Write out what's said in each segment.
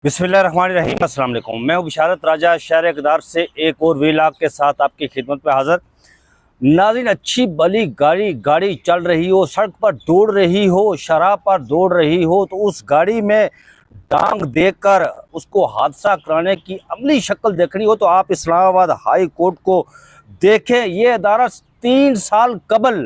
बिस्मिल्लाहिर्रहमानिर्रहीम। अस्सलाम वालेकुम। मैं हूं बिशारत राजा शहर इक़दार से एक और वीलाग के साथ आपकी खिदमत में हाज़िर। नाज़रीन, अच्छी भली गाड़ी चल रही हो, सड़क पर दौड़ रही हो, शराब पर दौड़ रही हो, तो उस गाड़ी में टांग देकर उसको हादसा कराने की अमली शक्ल देखनी हो तो आप इस्लामाबाद हाई कोर्ट को देखें। ये अदारा 3 साल कबल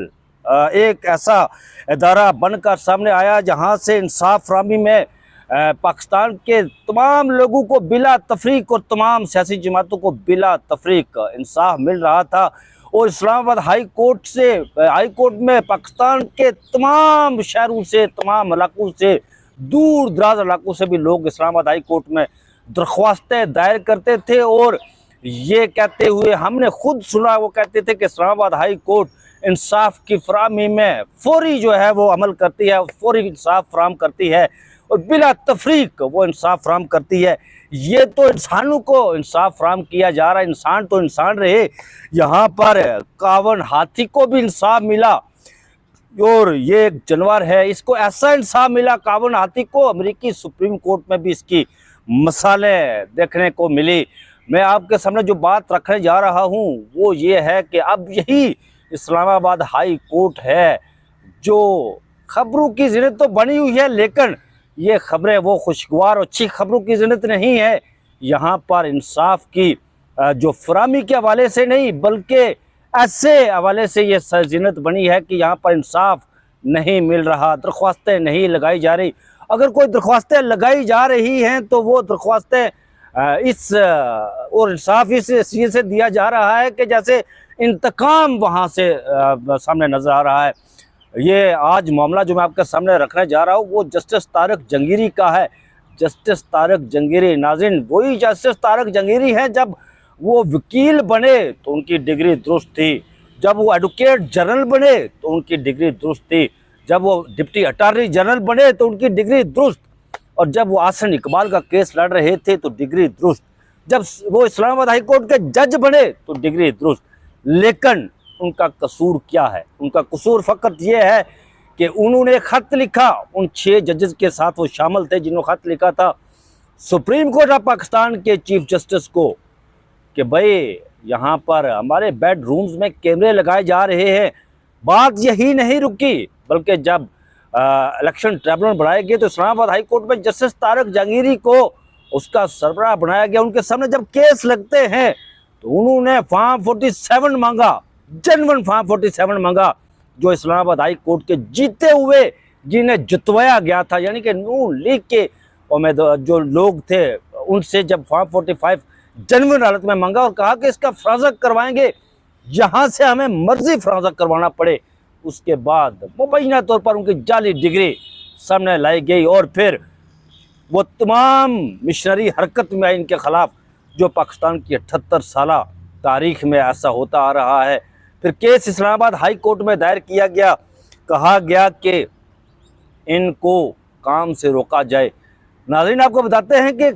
एक ऐसा अदारा बनकर सामने आया जहाँ से इंसाफ फरामी में पाकिस्तान के तमाम लोगों को बिला तफरीक और तमाम सियासी जमातों को बिला तफरीक इंसाफ मिल रहा था। और इस्लामाबाद हाई कोर्ट में पाकिस्तान के तमाम शहरों से, तमाम इलाकों से, दूर दराज इलाकों से भी लोग इस्लामाबाद हाई कोर्ट में दरख्वास्तें दायर करते थे और ये कहते हुए हमने खुद सुना, वो कहते थे कि इस्लामाबाद हाई कोर्ट इंसाफ की फरामी में फौरी जो है वो अमल करती है, फौरी इंसाफ फराम करती है और बिला तफरीक वो इंसाफ फराम करती है। ये तो इंसानों को इंसाफ फराम किया जा रहा है, इंसान तो इंसान रहे। यहाँ पर कावन हाथी को भी इंसाफ मिला और ये एक जानवर है, इसको ऐसा इंसाफ मिला कावन हाथी को, अमेरिकी सुप्रीम कोर्ट में भी इसकी मिसालें देखने को मिली। मैं आपके सामने जो बात रखने जा रहा हूँ वो ये है कि अब यही इस्लामाबाद हाई कोर्ट है जो खबरों की ज़िन्नत तो बनी हुई है, लेकिन ये खबरें वो खुशगवार और अच्छी खबरों की ज़िन्नत नहीं है। यहाँ पर इंसाफ की जो फरामी के हवाले से नहीं बल्कि ऐसे हवाले से ये ज़िन्नत बनी है कि यहाँ पर इंसाफ नहीं मिल रहा, दरख्वास्तें नहीं लगाई जा रही। अगर कोई दरख्वास्तें लगाई जा रही हैं तो वो दरख्वास्तें और इंसाफ इस चीज़ से दिया जा रहा है कि जैसे इंतकाम वहाँ से सामने नज़र आ रहा है। ये आज मामला जो मैं आपके सामने रखने जा रहा हूँ वो जस्टिस तारिक जंगीरी का है। जस्टिस तारिक जंगीरी, नाज़रीन, वही जस्टिस तारिक जंगीरी हैं जब वो वकील बने तो उनकी डिग्री दुरुस्त थी, जब वो एडवोकेट जनरल बने तो उनकी डिग्री दुरुस्त थी, जब वो डिप्टी अटॉर्नी जनरल बने तो उनकी डिग्री दुरुस्त, और जब वो आसन इकबाल का केस लड़ रहे थे तो डिग्री दुरुस्त, जब वो इस्लामाबाद हाई कोर्ट के जज बने तो डिग्री दुरुस्त। लेकिन उनका कसूर क्या है? उनका कसूर फ़कत ये है कि उन्होंने ख़त लिखा, उन 6 जजेस के साथ वो शामिल थे जिन्होंने ख़त लिखा था सुप्रीम कोर्ट ऑफ पाकिस्तान के चीफ जस्टिस को कि भाई यहाँ पर हमारे बेडरूम्स में कैमरे लगाए जा रहे हैं। बात यही नहीं रुकी बल्कि जब इलेक्शन ट्रिब्यूनल बनाए गए तो इस्लामाबाद हाई कोर्ट में जस्टिस तारिक जंगीरी को उसका सरबराह बनाया गया। उनके सामने जब केस लगते हैं तो उन्होंने फॉर्म 47 मांगा, जेन्युइन फॉर्म 47 मांगा, जो इस्लामाबाद हाई कोर्ट के जीते हुए जिन्हें जितवाया गया था, यानी कि नून लीग के उम्मीदवार जो लोग थे उनसे जब फॉर्म 45 जेन्युइन हालत में मांगा और कहा कि इसका फराजा करवाएंगे, जहां से हमें मर्जी फराजा करवाना पड़े। उसके बाद मुबैना तौर पर उनकी जाली डिग्री सामने लाई गई और फिर वो तमाम मिशनरी हरकत में आई इनके खिलाफ जो पाकिस्तान की 78 साला तारीख में ऐसा होता आ रहा है। फिर केस इस्लामाबाद हाई कोर्ट में दायर किया गया, कहा गया कि इनको काम से रोका जाए। नाज़रीन, आपको बताते हैं कि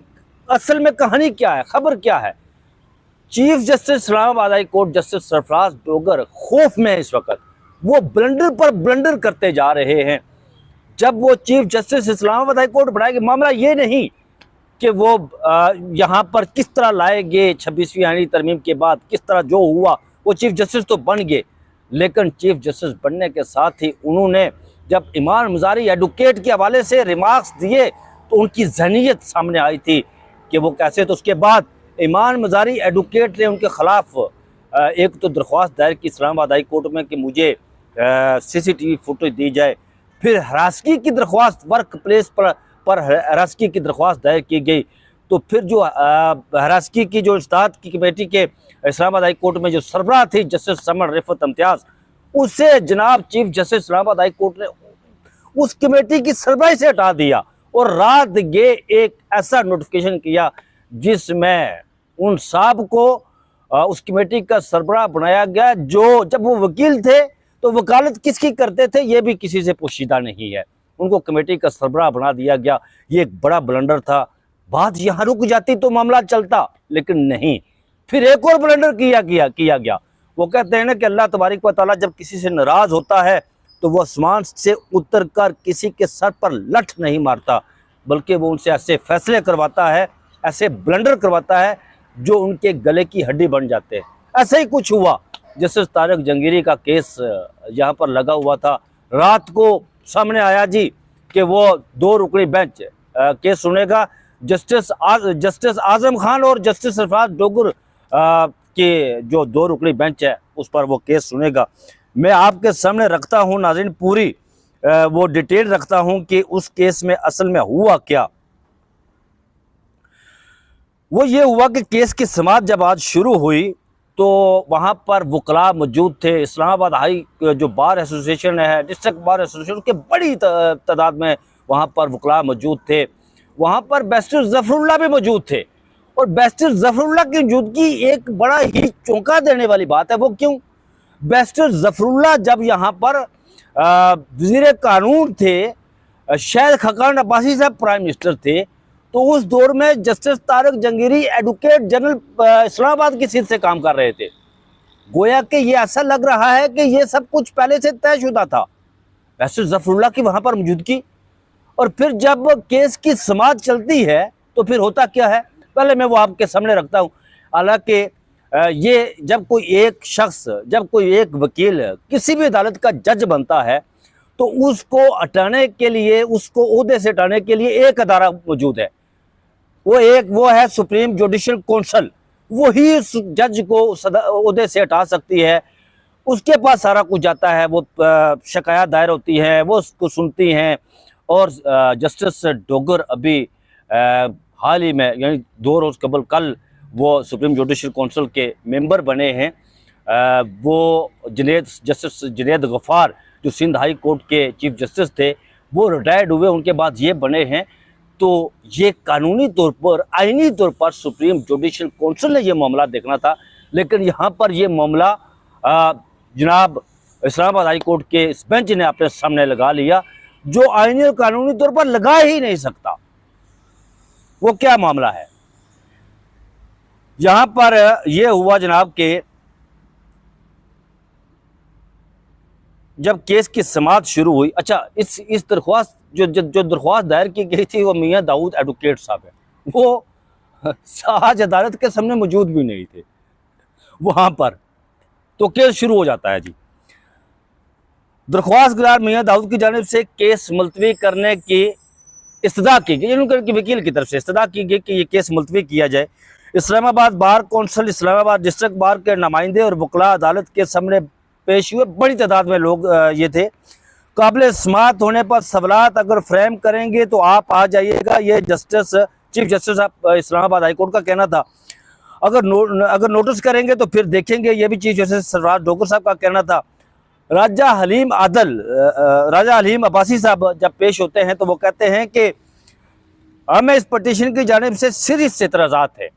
असल में कहानी क्या है, खबर क्या है। Chief justice Islamabad high court justice Sarfaraz Dogar खौफ में है इस वक्त, वो ब्लंडर पर ब्लंडर करते जा रहे हैं। जब वो chief justice Islamabad high court बनाएंगे, मामला ये नहीं कि वो यहाँ पर किस तरह लाए गए 26वीं आईनी तरमीम के बाद, किस तरह जो हुआ वो चीफ जस्टिस तो बन गए, लेकिन चीफ जस्टिस बनने के साथ ही उन्होंने जब इमाम मज़ारी एडवोकेट के हवाले से रिमार्क्स दिए तो उनकी जहनीत सामने आई थी कि वो कैसे। तो उसके बाद इमाम मज़ारी एडवोकेट ने उनके ख़िलाफ़ एक तो दरख्वास्त दायर की इस्लामाबाद हाई कोर्ट में कि मुझे CCTV फुटेज दी जाए। फिर हरासगी की दरख्वास्त, वर्क प्लेस पर हरासगी की दरख्वास्त दायर की गई। तो फिर जो हरासगी की जो इस्ताद की कमेटी के इस्लामाबाद हाई कोर्ट में जो सरबराह थी जस्टिस समर रिफत इम्तियाज़, उसे जनाब chief justice Islamabad high court ने उस कमेटी की सरबराही से हटा दिया और रात ये एक ऐसा नोटिफिकेशन किया जिसमें उन साहब को उस कमेटी का सरबराह बनाया गया जो जब वो वकील थे तो वकालत किसकी करते थे ये भी किसी से पोशीदा नहीं है, उनको कमेटी का सरबराह बना दिया गया। ये एक बड़ा ब्लंडर था। बात यहाँ रुक जाती तो मामला चलता, लेकिन नहीं। फिर एक और ब्लंडर किया गया। वो कहते हैं ना कि अल्लाह तबारक व तआला जब किसी से नाराज़ होता है तो वो आसमान से उतर कर किसी के सर पर लठ नहीं मारता, बल्कि वो उनसे ऐसे फैसले करवाता है, ऐसे ब्लंडर करवाता है जो उनके गले की हड्डी बन जाते हैं। ऐसा ही कुछ हुआ। जस्टिस तारक जंगीरी का केस यहाँ पर लगा हुआ था, रात को सामने आया जी कि वो 2 रुकनी बेंच केस सुनेगा। जस्टिस आजम खान और जस्टिस सरफराज डोगर के जो 2 रुकनी बेंच है उस पर वो केस सुनेगा। मैं आपके सामने रखता हूं नाज़रीन, पूरी वो डिटेल रखता हूं कि उस केस में असल में हुआ क्या। वो ये हुआ कि केस की समाअत जब आज शुरू हुई तो वहाँ पर वकला मौजूद थे। इस्लामाबाद हाई जो बार एसोसिएशन है, डिस्ट्रिक्ट बार एसोसिएशन के बड़ी तादाद में वहाँ पर वकला मौजूद थे। वहाँ पर बैरिस्टर ज़फ़रुल्लाह भी मौजूद थे। और बैरिस्टर ज़फ़रुल्लाह की मौजूदगी एक बड़ा ही चौंका देने वाली बात है। वो क्यों? बैरिस्टर ज़फ़रुल्लाह जब यहाँ पर वज़ीर कानून थे, शायद खकान अब्बासी साहब प्राइम मिनिस्टर थे, तो उस दौर में justice Tariq Jahangiri advocate general Islamabad की सीट से काम कर रहे थे। गोया कि ये ऐसा लग रहा है कि ये सब कुछ पहले से तयशुदा था, बैरिस्टर ज़फ़रुल्लाह की वहाँ पर मौजूदगी। और फिर जब केस की समाअत चलती है तो फिर होता क्या है, पहले मैं वो आपके सामने रखता हूँ। हालांकि ये जब कोई एक शख्स, जब कोई एक वकील किसी भी अदालत का जज बनता है तो उसको हटाने के लिए, उसको ओहदे से हटाने के लिए एक अदारा मौजूद है। वो है सुप्रीम जुडिशल काउंसिल। वही उस जज को ओहदे से हटा सकती है। उसके पास सारा कुछ जाता है, वो शिकायत दायर होती है, वो उसको सुनती हैं। और जस्टिस डोगर अभी हाल ही में, यानी 2 रोज़ कबल कल वो सुप्रीम जुडिशल काउंसिल के मेंबर बने हैं। वो जस्टिस जुनैद गफ़ार जो सिंध हाई कोर्ट के चीफ जस्टिस थे, वो रिटायर्ड हुए, उनके बाद ये बने हैं। तो ये कानूनी तौर पर, आईनी तौर पर सुप्रीम जुडिशल काउंसिल ने ये मामला देखना था, लेकिन यहाँ पर ये मामला जनाब इस्लामाबाद हाई कोर्ट के इस बेंच ने अपने सामने लगा लिया, जो आईनी और कानूनी तौर पर लगा ही नहीं सकता। वो क्या मामला है? यहाँ पर यह हुआ जनाब के जब केस की समाअत शुरू हुई, अच्छा इस दरख्वास्त जो दरख्वास्त दायर की गई थी वो मियाँ दाऊद एडवोकेट साहब है, वो आज अदालत के सामने मौजूद भी नहीं थे वहाँ पर। तो केस शुरू हो जाता है जी। दरख्वास्त गुजार मियाँ दाऊद की जानिब से केस मुलतवी करने की इस्तदा की गई, उनके वकील की तरफ से इस्तदा की गई कि ये केस मुलतवी किया जाए। Islamabad bar council, Islamabad district bar के नुमाइंदे और वकला अदालत के सामने पेश हुए। बड़ी तादाद में लोग ये थे। काबिल समाअत होने पर सवालात अगर फ्रेम करेंगे तो आप आ जाइएगा, ये chief justice Islamabad high court का कहना था। अगर नोटिस करेंगे तो फिर देखेंगे, ये भी चीफ जस्टिस सरफराज डोगर साहब का कहना था। राजा हलीम अब्बासी साहब जब पेश होते हैं तो वो कहते हैं कि हमें इस पटिशन की जानिब से सीरियस एतराज़ात है,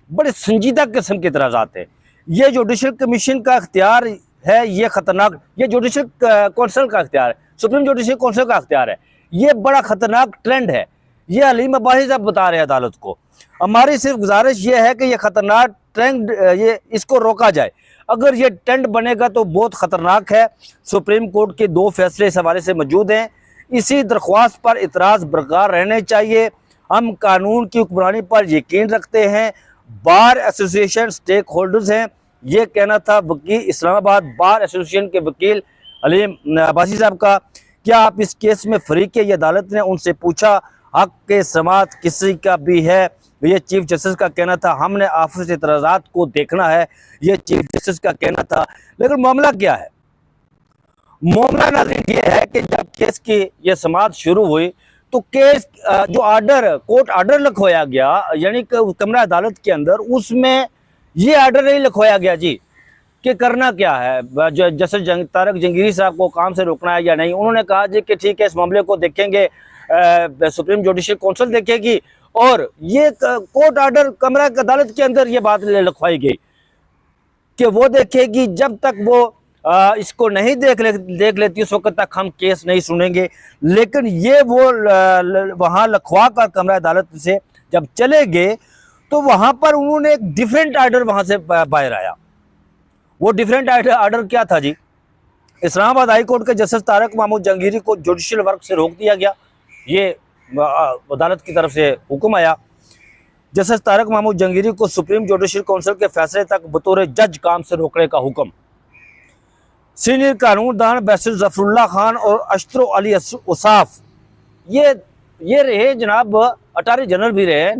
बड़े संजीदा किस्म के एतराज़ात है। ये जुडिशल कमीशन का अख्तियार है, ये ख़तरनाक, ये जुडिशल काउंसिल का अख्तियार है, सुप्रीम जुडिशल काउंसिल का अख्तियार है। ये बड़ा ख़तरनाक ट्रेंड है, ये हलीम अब्बासी साहब बता रहे हैं अदालत को। हमारी सिर्फ गुजारिश ये है कि ये ख़तरनाक ट्रेंड, ये इसको रोका जाए। अगर ये ट्रेंड बनेगा तो बहुत ख़तरनाक है। सुप्रीम कोर्ट के 2 फैसले इस हवाले से मौजूद हैं। इसी दरख्वास्त पर इतराज़ बरकरार रहने चाहिए। हम कानून की हुक्मरानी पर यकीन रखते हैं। बार एसोसिएशन स्टेक होल्डर्स हैं, ये कहना था वकील इस्लामाबाद बार एसोसिएशन के वकील हलीम अब्बासी साहब का। क्या आप इस केस में फरीक है? ये अदालत ने उनसे पूछा। हक के समाअत किसी का भी है, ये चीफ जस्टिस का कहना था। हमने आपस इतराज़ात को देखना है, ये चीफ जस्टिस का कहना था। लेकिन मामला क्या है? मामला नाज़रीन ये है कि जब केस की ये समाअत शुरू हुई तो केस जो आर्डर, कोर्ट आर्डर लिखवाया गया, यानी कि कमरा अदालत के अंदर, उसमें ये आर्डर नहीं लिखवाया गया जी कि करना क्या है, जस्टिस तारक जंगीरी साहब को काम से रोकना है या नहीं। उन्होंने कहा जी कि ठीक है, इस मामले को देखेंगे, सुप्रीम जुडिशल काउंसिल देखेगी। और ये कोर्ट आर्डर कमरा अदालत के अंदर ये बात लिखवाई गई कि वो देखेगी, जब तक वो इसको नहीं देख लेती उस वक्त तक हम केस नहीं सुनेंगे। लेकिन ये वो वहाँ लिखवा कर कमरा अदालत से जब चले गए तो वहाँ पर उन्होंने एक डिफरेंट आर्डर वहाँ से बाहर आया। वो डिफरेंट आर्डर क्या था जी? इस्लामाबाद हाई कोर्ट के जस्टिस तारक महमूद जंगीरी को जुडिशल वर्क से रोक दिया गया। ये अदालत की तरफ से हुक्म आया, जस्टिस तारक महमूद जंगीरी को सुप्रीम जुडिशल काउंसिल के फैसले तक बतौर जज काम से रोकने का हुक्म। सीनियर कानूनदान बैरिस्टर जफरुल्लाह खान और अशरफ अली उसाफ ये रहे जनाब अटारनी जनरल भी रहे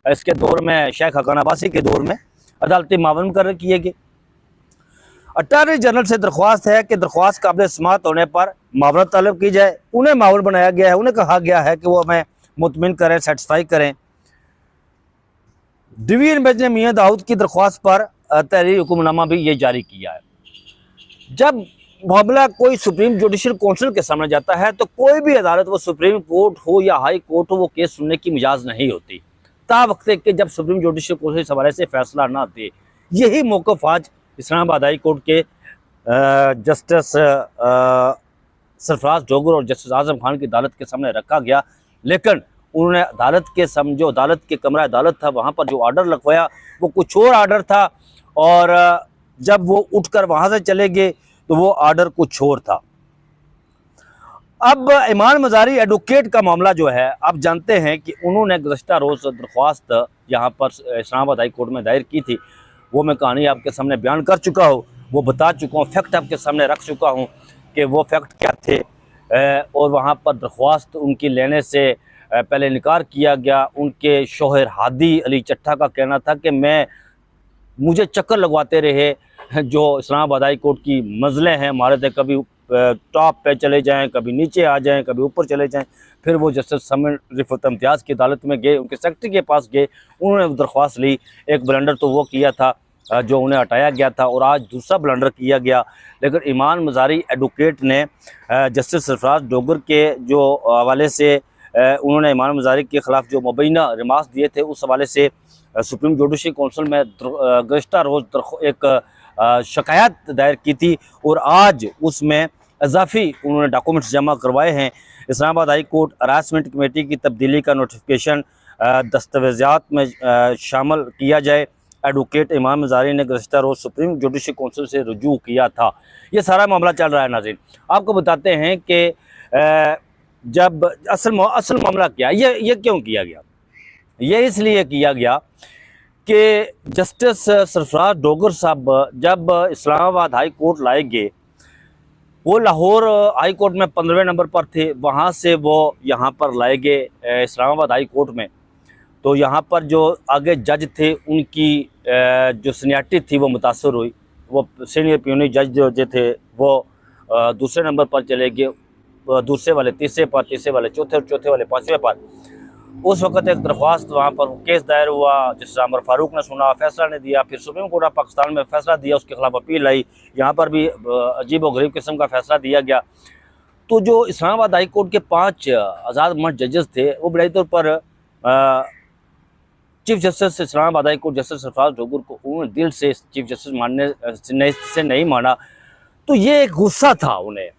इसके दौर में, शेख हकान अब्बासी के दौर में अदालती मावन मुकर्रर किए गए। अटारनी जनरल से दरख्वास्त है कि दरख्वास्त काबिल समाअत होने पर मावनत तलब की जाए। उन्हें मावन बनाया गया है, उन्हें कहा गया है कि वो हमें मुतमिन करें, सेटिस्फाई करें। डिवीजन बेंच ने मियां दाऊद की दरख्वास्त पर तहरीरी हुक्मनामा भी ये जारी किया है। जब मामला कोई सुप्रीम जुडिशल काउंसिल के सामने जाता है तो कोई भी अदालत, वो सुप्रीम कोर्ट हो या हाई कोर्ट हो, वो केस सुनने की मिजाज नहीं होती ता वक्त के जब सुप्रीम जुडिशल काउंसिल इस हवाले से फैसला ना दे। यही मौक़िफ़ आज इस्लामाबाद हाई कोर्ट के जस्टिस सरफराज डोगर और जस्टिस आज़म खान की अदालत के सामने रखा गया, लेकिन उन्होंने अदालत के जो अदालत के कमरा अदालत था वहाँ पर जो आर्डर लगवाया वो कुछ और आर्डर था, और जब वो उठकर वहाँ से चले गए तो वो आर्डर कुछ और था। अब ईमान मज़ारी एडवोकेट का मामला जो है, आप जानते हैं कि उन्होंने गुज़श्ता रोज़ दरख्वास्त यहाँ पर इस्लामाबाद हाई कोर्ट में दायर की थी। वो मैं कहानी आपके सामने बयान कर चुका हूँ, वो बता चुका हूँ, फैक्ट आपके सामने रख चुका हूँ कि वो फैक्ट क्या थे। और वहाँ पर दरख्वास्त उनकी लेने से पहले इनकार किया गया। उनके शोहर हादी अली चट्ठा का कहना था कि मुझे चक्कर लगवाते रहे, जो इस्लामाबाद हाई कोर्ट की मंजिलें हैं हमारे थे, कभी टॉप पे चले जाएं, कभी नीचे आ जाएं, कभी ऊपर चले जाएं। फिर वो जस्टिस समन रिफत इम्तियाज़ की अदालत में गए, उनके सेक्रेटरी के पास गए, उन्होंने दरख्वास्त ली। एक ब्लंडर तो वो किया था जो उन्हें हटाया गया था, और आज दूसरा ब्लंडर किया गया। लेकिन ईमान मज़ारी एडवोकेट ने जस्टिस सरफराज डोगर के जो हवाले से उन्होंने ईमान मज़ारी के ख़िलाफ़ जो मुबैना रिमार्क्स दिए थे, उस हवाले से सुप्रीम जुडिशल काउंसिल में गुज़श्ता रोज़ एक शिकायत दायर की थी, और आज उसमें इजाफी उन्होंने डॉक्यूमेंट्स जमा करवाए हैं। Islamabad high court harassment committee की तब्दीली का नोटिफिकेशन दस्तावेज़ात में शामिल किया जाए। एडवोकेट ईमान मज़ारी ने गुज़श्ता रोज़ सुप्रीम जुडिशल काउंसिल से रुजू किया था। ये सारा मामला चल रहा है। नाज़रीन, आपको बताते हैं कि जब असल मामला क्या, ये क्यों किया गया। ये इसलिए किया गया कि जस्टिस सरफराज डोगर साहब जब इस्लामाबाद हाई कोर्ट लाए गए, वो लाहौर हाई कोर्ट में 15वें नंबर पर थे, वहाँ से वो यहाँ पर लाए गए इस्लामाबाद हाई कोर्ट में। तो यहाँ पर जो आगे जज थे उनकी जो सीनियरिटी थी वो मुतासर हुई। वो सीनियर प्यूनी जज जो थे वो दूसरे नंबर पर चले गए, दूसरे वाले तीसरे पर, तीसरे वाले चौथे, और चौथे वाले पाँचवें पर। उस वक़्त एक दरख्वास्त वहाँ पर केस दायर हुआ, जिस आमर फारूक ने सुना, फैसला ने दिया। फिर सुप्रीम कोर्ट ऑफ पाकिस्तान में फैसला दिया, उसके खिलाफ अपील आई। यहाँ पर भी अजीब और गरीब किस्म का फैसला दिया गया। तो जो इस्लामाबाद हाई कोर्ट के 5 आज़ाद मर्द जजेस थे, वो बड़े तौर पर chief justice Islamabad high court justice Sarfaraz Dogar को उन्होंने दिल से चीफ जस्टिस मानने से नहीं माना। तो ये एक गुस्सा था उन्हें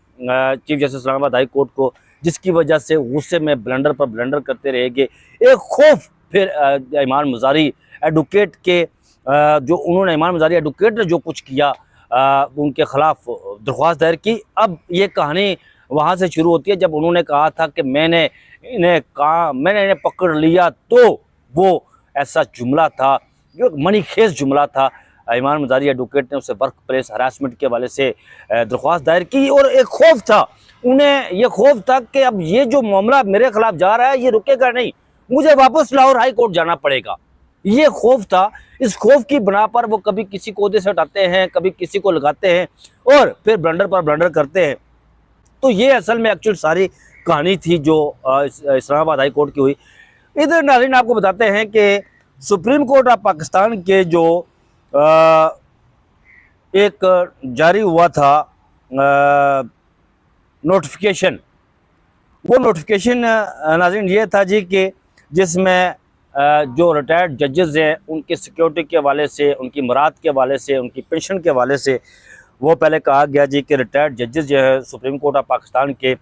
chief justice Islamabad high court को, जिसकी वजह से गुस्से में ब्लंडर पर ब्लंडर करते रहेंगे। एक खौफ फिर ईमान मज़ारी एडवोकेट के जो उन्होंने ईमान मज़ारी एडवोकेट ने जो कुछ किया, उनके ख़िलाफ़ दरख्वास्त दायर की। अब ये कहानी वहाँ से शुरू होती है जब उन्होंने कहा था कि मैंने इन्हें पकड़ लिया। तो वो ऐसा जुमला था जो मनी खेज जुमला था। ईमान मज़ारी एडवोकेट ने उसे वर्क प्लेस हरासमेंट के हवाले से दरख्वास्त दायर की, और एक खौफ था उन्हें, ये खौफ था कि अब ये जो मामला मेरे खिलाफ जा रहा है ये रुकेगा नहीं, मुझे वापस लाहौर हाई कोर्ट जाना पड़ेगा। ये खौफ था। इस खौफ की बना पर वो कभी किसी को ओहदे से हटाते हैं, कभी किसी को लगाते हैं, और फिर ब्लंडर पर ब्लंडर करते हैं। तो ये असल में एक्चुअल सारी कहानी थी जो इस्लामाबाद हाई कोर्ट की हुई। इधर नाज़रीन आपको बताते हैं कि सुप्रीम कोर्ट ऑफ पाकिस्तान के जो एक जारी हुआ था नोटिफिकेशन, वो नोटिफिकेशन नाज़रीन ये था जी कि जिसमें जो रिटायर्ड जजेस हैं उनकी सिक्योरिटी के हवाले से, उनकी मराद के हवाले से, उनकी पेंशन के हवाले से, वो पहले कहा गया जी कि रिटायर्ड जजेस जो है सुप्रीम कोर्ट ऑफ पाकिस्तान के,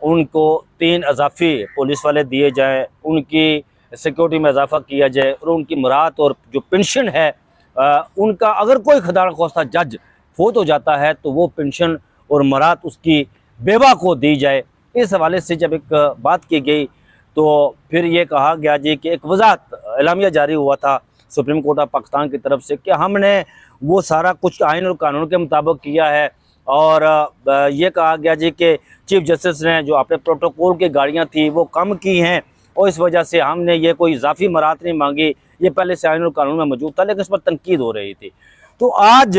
उनको 3 इजाफी पुलिस वाले दिए जाएँ, उनकी सिक्योरिटी में इजाफा किया जाए, और उनकी मराद और जो पेंशन है उनका, अगर कोई खुदा ख्वास्ता जज फोत हो जाता है तो वो पेंशन और मराद उसकी बेवा को दी जाए। इस हवाले से जब एक बात की गई तो फिर ये कहा गया जी कि एक वजाहत एलामिया जारी हुआ था सुप्रीम कोर्ट ऑफ पाकिस्तान की तरफ से कि हमने वो सारा कुछ आइन और कानून के मुताबिक किया है। और ये कहा गया जी कि चीफ जस्टिस ने जो अपने प्रोटोकॉल की गाड़ियाँ थी वो कम की हैं और इस वजह से हमने ये कोई इजाफी मराहत नहीं मांगी, ये पहले से आइन और कानून में मौजूद था, लेकिन इस पर तनकीद हो रही थी। तो आज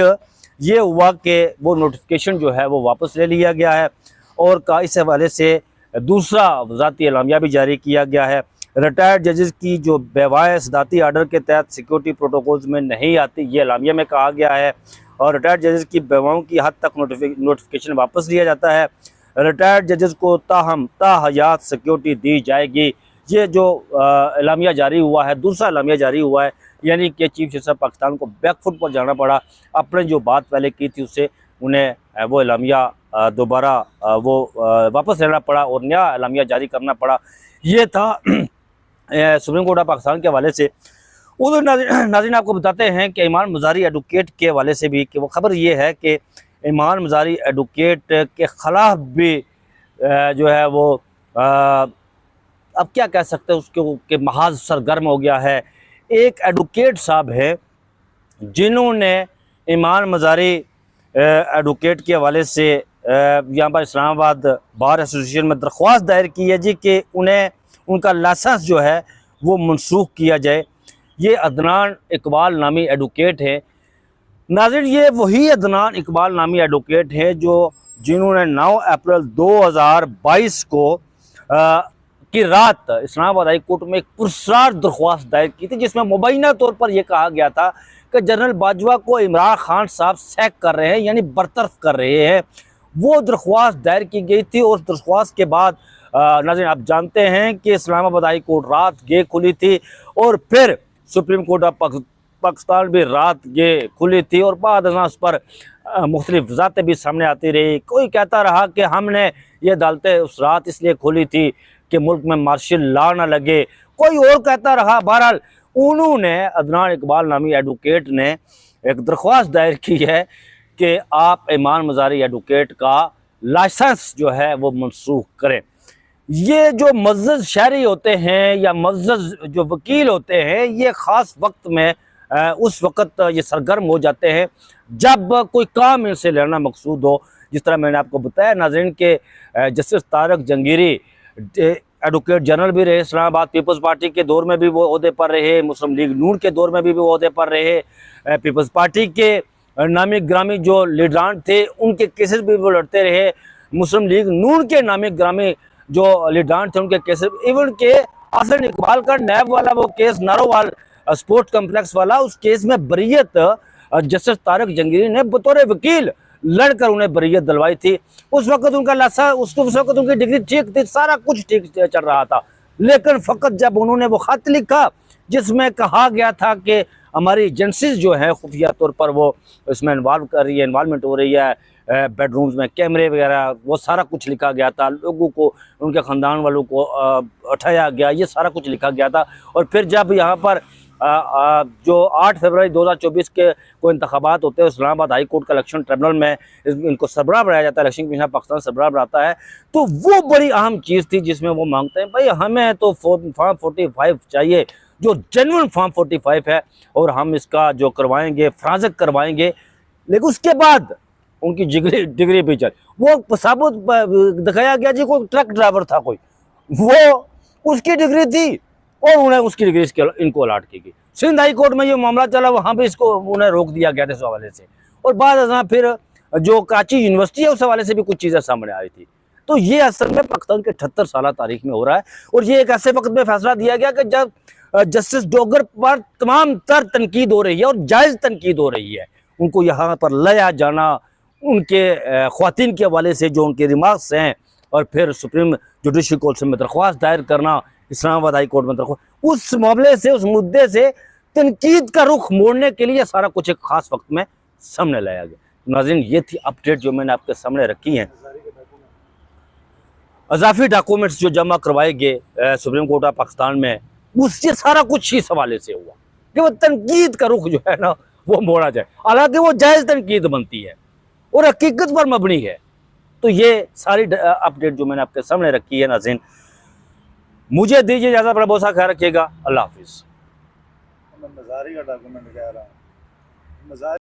ये हुआ कि वो नोटिफिकेशन जो है वो वापस ले लिया गया है और इस हवाले से दूसरा वज़ाती एलामिया भी जारी किया गया है। रिटायर्ड जजेस की जो बेवाए सदाती आर्डर के तहत सिक्योरिटी प्रोटोकॉल्स में नहीं आती, ये एलामिया में कहा गया है। और रिटायर्ड जजेस की बेवाओं की हद तक नोटिफिकेशन वापस लिया जाता है। रिटायर्ड जजेस को ताहयात सिक्योरिटी दी जाएगी। ये जो एलामिया जारी हुआ है, दूसरा एलामिया जारी हुआ है, यानी कि चीफ जस्टिस पाकिस्तान को बैकफुट पर जाना पड़ा। अपने जो बात पहले की थी उससे उन्हें वो एलामिया दोबारा वो वापस लेना पड़ा और नया एलामिया जारी करना पड़ा। ये था सुप्रीम कोर्ट ऑफ पाकिस्तान के हवाले से। उधर नाज़रीन आपको बताते हैं कि ईमान मज़ारी एडवोकेट के हवाले से भी कि वो खबर ये है कि ईमान मज़ारी एडवोकेट के ख़िलाफ़ भी जो है वो अब क्या कह सकते हैं उसके कि महाज सरगर्म हो गया है। एक एडवोकेट साहब है जिन्होंने ईमान मज़ारी एडवोकेट के हवाले से यहाँ पर इस्लामाबाद बार एसोसिएशन में दरख्वास्त दायर की है जी कि उन्हें उनका लाइसेंस जो है वो मनसूख किया जाए। ये अदनान इकबाल नामी एडवोकेट है। नाज़रीन ये वही अदनान इकबाल नामी एडवोकेट है जिन्होंने 9 अप्रैल 2022 को की रात इस्लामाबाद हाई कोर्ट में एक पुरस्कार दरख्वास्त दायर की थी, जिसमें मुबैना तौर पर यह कहा गया था कि जनरल बाजवा को इमरान खान साहब सैक कर रहे हैं, यानी बरतरफ कर रहे हैं। वो दरख्वास्त दायर की गई थी और दरख्वास्त के बाद नाज़रीन आप जानते हैं कि इस्लामाबाद हाई कोर्ट रात गे खुली थी और फिर सुप्रीम कोर्ट ऑफ पाकिस्तान भी रात गे खुली थी और बाद उस पर मुख्तलिफ वजाहतें भी सामने आती रही। कोई कहता रहा कि हमने ये अदालतें उस रात इसलिए खोली थी कि मुल्क में मार्शल लॉ ना लगे, कोई और कहता रहा। बहरहाल उन्होंने अदनान इकबाल नामी एडवोकेट ने एक दरख्वास्त दायर की है कि आप ईमान मज़ारी एडवोकेट का लाइसेंस जो है वो मनसूख करें। ये जो मज़्ज़ज़ शहरी होते हैं या मज़्ज़ज़ जो वकील होते हैं, ये ख़ास वक्त में उस वक़्त ये सरगर्म हो जाते हैं जब कोई काम इनसे लेना मकसूद हो। जिस तरह मैंने आपको बताया नाज़रीन के justice Tariq Jahangiri advocate general भी रहे, इस्लामाबाद पीपल्स पार्टी के दौर में भी वो ओहदे पर रहे, मुस्लिम लीग नून के दौर में भी वो ओहदे पर रहे, पीपल्स पार्टी के नामी ग्रामी जो लीडरान थे उनके केसेस भी वो लड़ते रहे, मुस्लिम लीग नून के नामी ग्रामी जो लीडरान थे उनके केसेस, इवन के हसन इकबाल का नैब वाला वो केस नारोवाल स्पोर्ट्स कम्प्लेक्स वाला, उस केस में बरीयत जस्टिस तारक जंगीरी ने बतौर वकील लड़कर उन्हें बरीयत दिलवाई थी। उस वक्त उनका लासा उस वक्त उनकी डिग्री ठीक थी, सारा कुछ ठीक चल रहा था, लेकिन फ़कत जब उन्होंने वो ख़त लिखा जिसमें कहा गया था कि हमारी एजेंसीज जो है खुफिया तौर पर वो इसमें इन्वॉल्वमेंट हो रही है, बेडरूम्स में कैमरे वगैरह, वो सारा कुछ लिखा गया था, लोगों को उनके ख़ानदान वालों को उठाया गया, ये सारा कुछ लिखा गया था। और फिर जब यहाँ पर जो 8 फरवरी 2024 के को इंतखाबात होते हैं, इस्लामाबाद हाई कोर्ट का इलेक्शन ट्रिब्यूनल में इनको सरबराह बनाया जाता है, इलेक्शन कमीशन पाकिस्तान सरबराह बनाता है, तो वो बड़ी अहम चीज़ थी जिसमें वो मांगते हैं भाई हमें तो फॉर्म 45 चाहिए, जो जेन्युइन फॉर्म 45 है, और हम इसका जो करवाएंगे फ्रांजक करवाएंगे। लेकिन उसके बाद उनकी डिग्री भी चल, वो साबुत दिखाया गया जी कोई ट्रक ड्राइवर था कोई, वो उसकी डिग्री थी और उन्हें उसकी डिग्री इनको अलाट की गई। सिंध हाई कोर्ट में ये मामला चला, वहाँ पे इसको उन्हें रोक दिया गया था इस हवाले से, और बाद फिर जो कराची यूनिवर्सिटी है उस हवाले से भी कुछ चीज़ें सामने आई थी। तो ये असल में पाकिस्तान के 78 साल तारीख में हो रहा है, और ये एक ऐसे वक्त में फैसला दिया गया कि जब जस्टिस डोगर पर तमाम तर तनकीद हो रही है और जायज़ तनकीद हो रही है, उनको यहाँ पर लाया जाना, उनके ख़वातीन के हवाले से जो उनके रिमार्क्स हैं, और फिर सुप्रीम जुडिशल कोर्ट में दरख्वास्त दायर करना, इस्लामाबाद हाई कोर्ट में दरख्वास्त, उस मामले से उस मुद्दे से तनकीद का रुख मोड़ने के लिए सारा कुछ एक ख़ास वक्त में सामने लाया गया। नाज़रीन ये थी अपडेट जो मैंने आपके सामने रखी हैं। अजाफी डॉक्यूमेंट्स जो जमा करवाए गए सुप्रीम कोर्ट ऑफ पाकिस्तान में, उससे सारा कुछ ही सवाले से हुआ कि वो तनकीद का रुख जो है ना वो मोड़ा जाए, हालांकि वो जायज़ तनकीद बनती है और हकीकत पर मबनी है। तो ये सारी अपडेट जो मैंने आपके सामने रखी है नाज़रीन, मुझे दीजिए इजाज़त, अपना बहुत सा ख्याल रखिएगा। अल्लाह हाफिज़। मैं मज़ारी का डॉक्यूमेंट कह रहा हूँ।